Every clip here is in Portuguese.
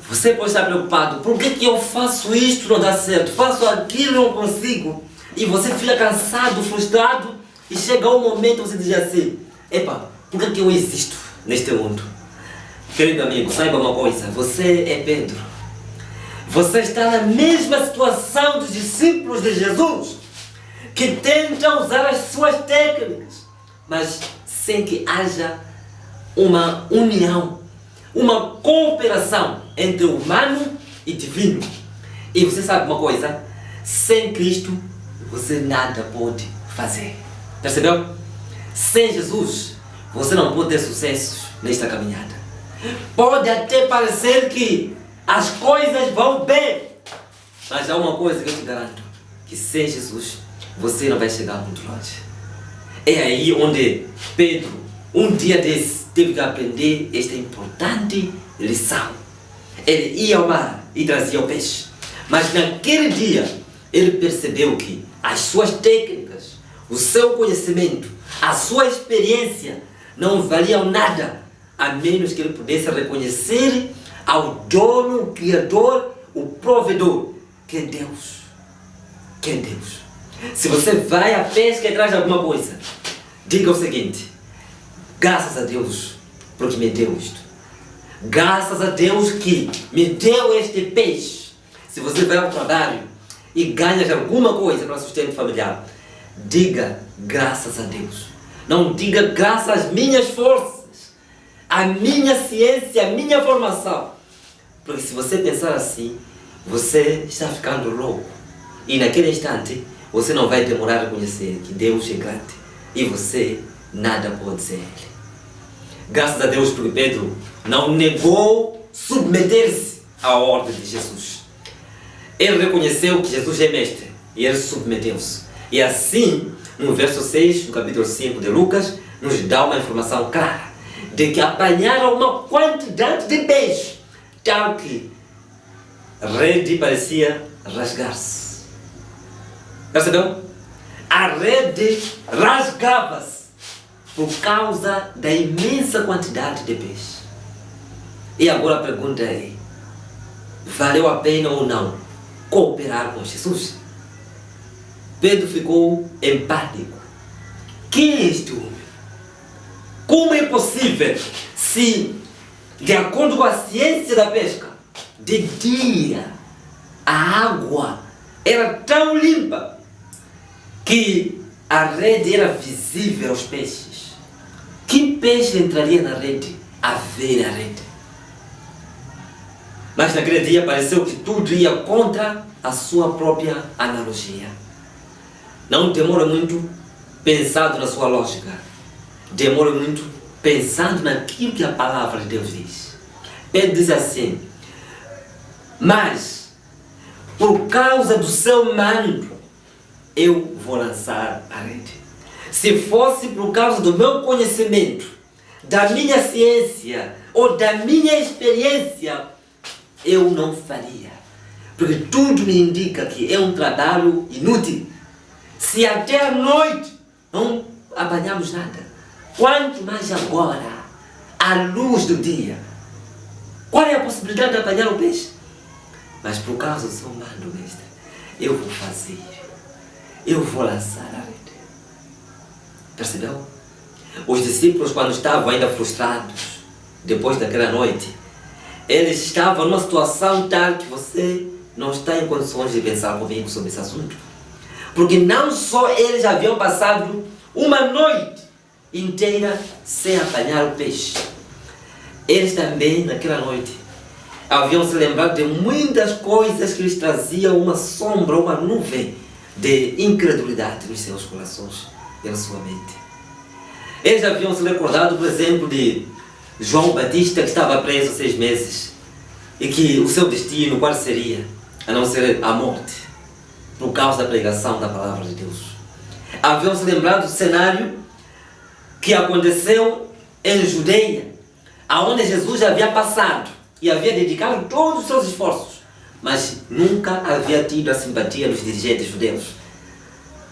Você pode estar preocupado, por que eu faço isto não dá certo, faço aquilo não consigo, e você fica cansado, frustrado, e chega um momento você diz assim, epa, por que eu existo neste mundo? Querido amigo, saiba uma coisa, você é Pedro. Você está na mesma situação dos discípulos de Jesus, que tentam usar as suas técnicas, mas sem que haja uma união, uma cooperação entre o humano e divino. E você sabe uma coisa? Sem Cristo, você nada pode fazer. Percebeu? Sem Jesus, você não pode ter sucesso nesta caminhada. Pode até parecer que as coisas vão bem, mas há uma coisa que eu te garanto, que sem Jesus, você não vai chegar muito longe. É aí onde Pedro, um dia desse, teve que aprender esta importante lição. Ele ia ao mar e trazia o peixe, mas naquele dia ele percebeu que as suas técnicas, o seu conhecimento, a sua experiência não valiam nada, a menos que ele pudesse reconhecer ao dono, o criador, o provedor, que é Deus. Que é Deus. Se você vai à pesca e traz alguma coisa, diga o seguinte: graças a Deus, porque me deu isto. Graças a Deus que me deu este peixe. Se você vai ao trabalho e ganha alguma coisa para sustento familiar, diga graças a Deus. Não diga graças às minhas forças, à minha ciência, à minha formação. Porque se você pensar assim, você está ficando louco. E naquele instante, você não vai demorar a reconhecer que Deus é grande e você nada pode ser Ele. Graças a Deus, porque Pedro não negou submeter-se à ordem de Jesus. Ele reconheceu que Jesus é mestre e ele submeteu-se. E assim, no verso 6, no capítulo 5 de Lucas, nos dá uma informação clara de que apanharam uma quantidade de peixe, tal que a rede parecia rasgar-se. Percebeu? A rede rasgava-se por causa da imensa quantidade de peixe. E agora a pergunta é: valeu a pena ou não cooperar com Jesus? Pedro ficou em pânico. Quem é este homem? Como é possível se, de acordo com a ciência da pesca, de dia a água era tão limpa que a rede era visível aos peixes? Que peixe entraria na rede a ver a rede? Mas naquele dia pareceu que tudo ia contra a sua própria analogia. Não demora muito pensando na sua lógica. Demora muito pensando naquilo que a palavra de Deus diz. Pedro diz assim: mas por causa do seu mando eu vou lançar a rede. Se fosse por causa do meu conhecimento, da minha ciência ou da minha experiência, eu não faria. Porque tudo me indica que é um trabalho inútil. Se até a noite não apanhamos nada, quanto mais agora, à luz do dia. Qual é a possibilidade de apanhar o peixe? Mas por causa do seu mando, mestre, eu vou fazer. Eu vou lançar a rede. Percebeu? Os discípulos, quando estavam ainda frustrados, depois daquela noite, eles estavam numa situação tal que você não está em condições de pensar comigo sobre esse assunto. Porque não só eles haviam passado uma noite inteira sem apanhar o peixe, eles também, naquela noite, haviam se lembrado de muitas coisas que lhes traziam uma sombra, uma nuvem de incredulidade nos seus corações e na sua mente. Eles haviam se recordado, por exemplo, de João Batista, que estava preso 6 meses e que o seu destino qual seria, a não ser a morte, por causa da pregação da palavra de Deus. Haviam se lembrado do cenário que aconteceu em Judeia, aonde Jesus já havia passado e havia dedicado todos os seus esforços, mas nunca havia tido a simpatia dos dirigentes judeus.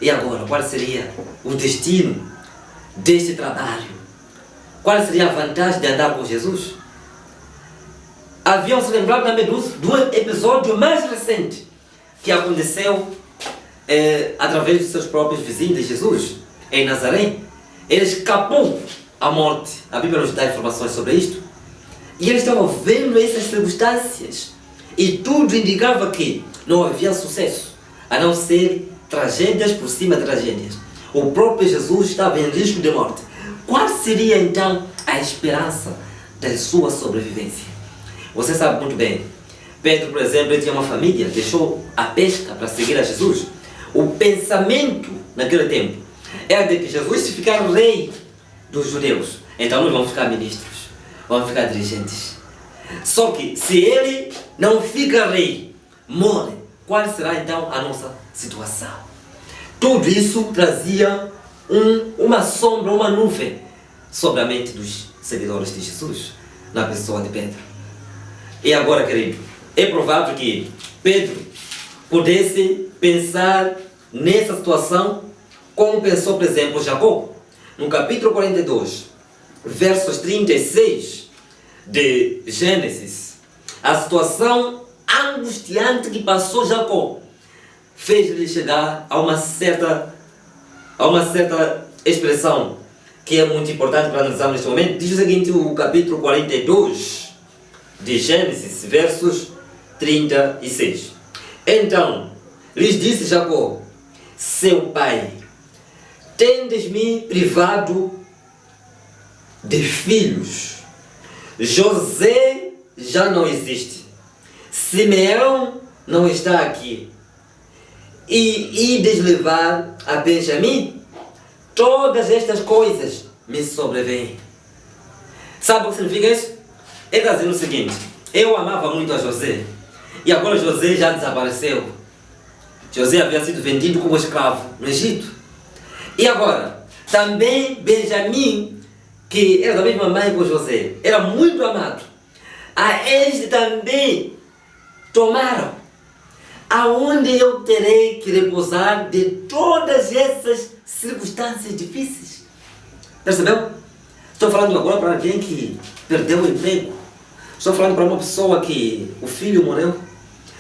E agora, qual seria o destino deste trabalho? Qual seria a vantagem de andar com Jesus? haviam se lembrado também do episódio mais recente que aconteceu através dos seus próprios vizinhos de Jesus, em Nazaré. Ele escapou à morte. A Bíblia nos dá informações sobre isto. E eles estavam vendo essas circunstâncias. E tudo indicava que não havia sucesso, a não ser tragédias por cima de tragédias. O próprio Jesus estava em risco de morte. Qual seria então a esperança da sua sobrevivência? Você sabe muito bem. Pedro, por exemplo, ele tinha uma família, deixou a pesca para seguir a Jesus. O pensamento naquele tempo era de que Jesus, se ficar rei dos judeus, então nós vamos ficar ministros, vamos ficar dirigentes. Só que se ele não fica rei, morre, qual será então a nossa situação? Tudo isso trazia uma sombra, uma nuvem sobre a mente dos seguidores de Jesus, na pessoa de Pedro. E agora, querido, é provável que Pedro pudesse pensar nessa situação como pensou, por exemplo, Jacó. No capítulo 42, versos 36 de Gênesis, a situação angustiante que passou Jacó fez-lhe chegar a uma certa expressão que é muito importante para analisar neste momento. Diz o seguinte, o capítulo 42 de Gênesis, versos 36. Então lhes disse Jacó, seu pai, tendes-me privado de filhos. José já não existe, Simeão não está aqui, e ides levar a Benjamim? Todas estas coisas me sobrevêm. Sabe o que significa isso? Ele está dizendo o seguinte, eu amava muito a José, e agora José já desapareceu. José havia sido vendido como escravo no Egito. E agora, também Benjamim, que era da mesma mãe com José, era muito amado. A este também tomaram. Aonde eu terei que repousar de todas essas circunstâncias difíceis? Percebeu? Estou falando agora para alguém que perdeu o emprego. Estou falando para uma pessoa que o filho morreu.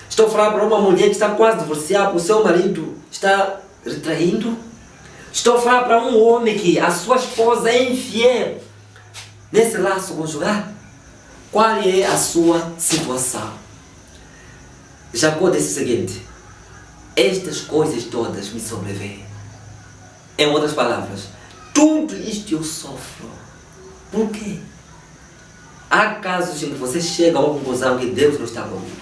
Estou falando para uma mulher que está quase divorciada, o seu marido está retraindo. Estou falando para um homem que a sua esposa é infiel nesse laço conjugal. Qual é a sua situação? Jacó disse o seguinte, estas coisas todas me sobrevêm. Em outras palavras, tudo isto eu sofro. Por quê? Há casos em que você chega a uma conclusão que Deus não está comigo.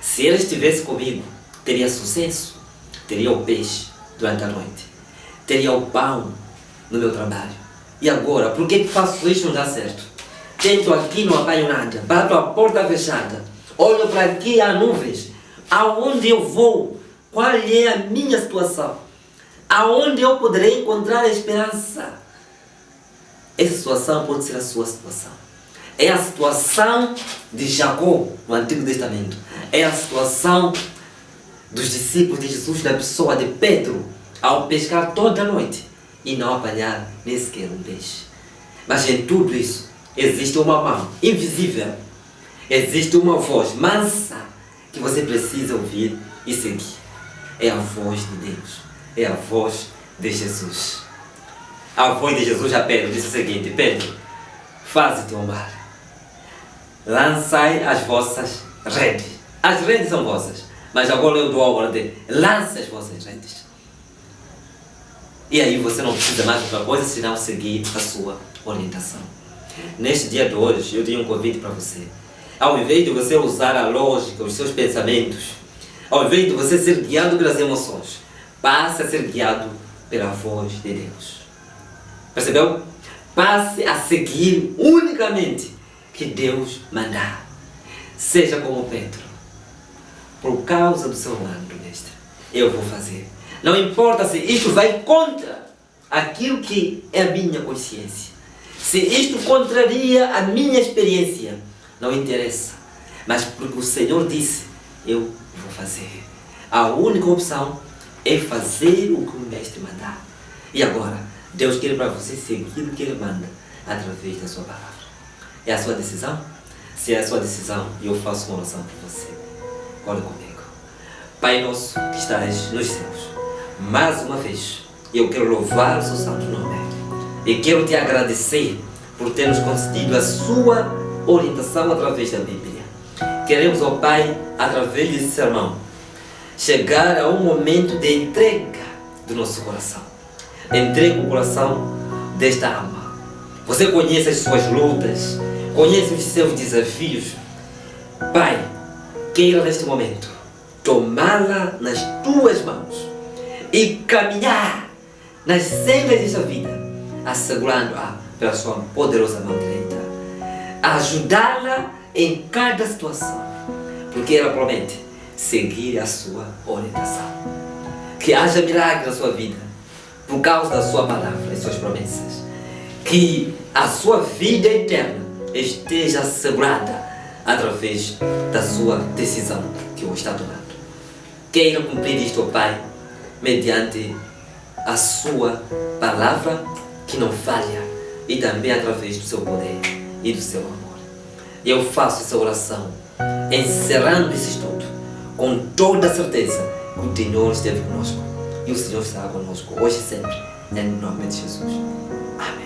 Se Ele estivesse comigo, teria sucesso, teria o peixe durante a noite, teria o pão no meu trabalho. E agora, por que faço isto e não dá certo? Tento aqui, não apanho nada, bato a porta fechada, olho para aqui, há nuvens. Aonde eu vou? Qual é a minha situação? Aonde eu poderei encontrar a esperança? Essa situação pode ser a sua situação. É a situação de Jacó no Antigo Testamento. É a situação dos discípulos de Jesus na pessoa de Pedro, ao pescar toda a noite e não apanhar nem sequer um peixe. Mas em tudo isso existe uma mão invisível, existe uma voz mansa que você precisa ouvir e seguir. É a voz de Deus, é a voz de Jesus. A voz de Jesus a Pedro disse o seguinte, Pedro, faze o teu mar, lançai as vossas redes. As redes são vossas, mas agora eu dou a ordem, lance as vossas redes. E aí você não precisa mais de outra coisa senão seguir a sua orientação. Neste dia de hoje eu tenho um convite para você. Ao invés de você usar a lógica, os seus pensamentos, ao invés de você ser guiado pelas emoções, passe a ser guiado pela voz de Deus. Percebeu? Passe a seguir unicamente que Deus mandar. Seja como Pedro. Por causa do seu mando, mestre, eu vou fazer. Não importa se isto vai contra aquilo que é a minha consciência. Se isto contraria a minha experiência, não interessa. Mas porque o Senhor disse, eu vou fazer. A única opção é fazer o que o mestre mandar. E agora, Deus quer para você seguir o que Ele manda através da sua palavra. É a sua decisão? Se é a sua decisão, eu faço uma oração por você. Ore comigo. Pai nosso que estás nos céus, mais uma vez, eu quero louvar o seu santo nome. E quero te agradecer por ter nos concedido a sua orientação através da Bíblia. Queremos, ó Pai, através desse sermão, chegar a um momento de entrega do nosso coração. Entrega o coração desta alma. Você conhece as suas lutas, conhece os seus desafios. Pai, queira neste momento tomá-la nas tuas mãos e caminhar nas sendas desta vida, assegurando-a pela sua poderosa mão direita, ajudá-la em cada situação, porque ela promete seguir a sua orientação. Que haja milagre na sua vida por causa da sua palavra e suas promessas. Que a sua vida eterna esteja assegurada através da sua decisão que hoje está tomando. Queira cumprir isto, ó Pai, mediante a sua palavra que não falha e também através do seu poder e do seu amor. Eu faço essa oração encerrando esse estudo com toda a certeza que o Senhor esteve conosco e o Senhor estará conosco hoje e sempre, em nome de Jesus. Amém.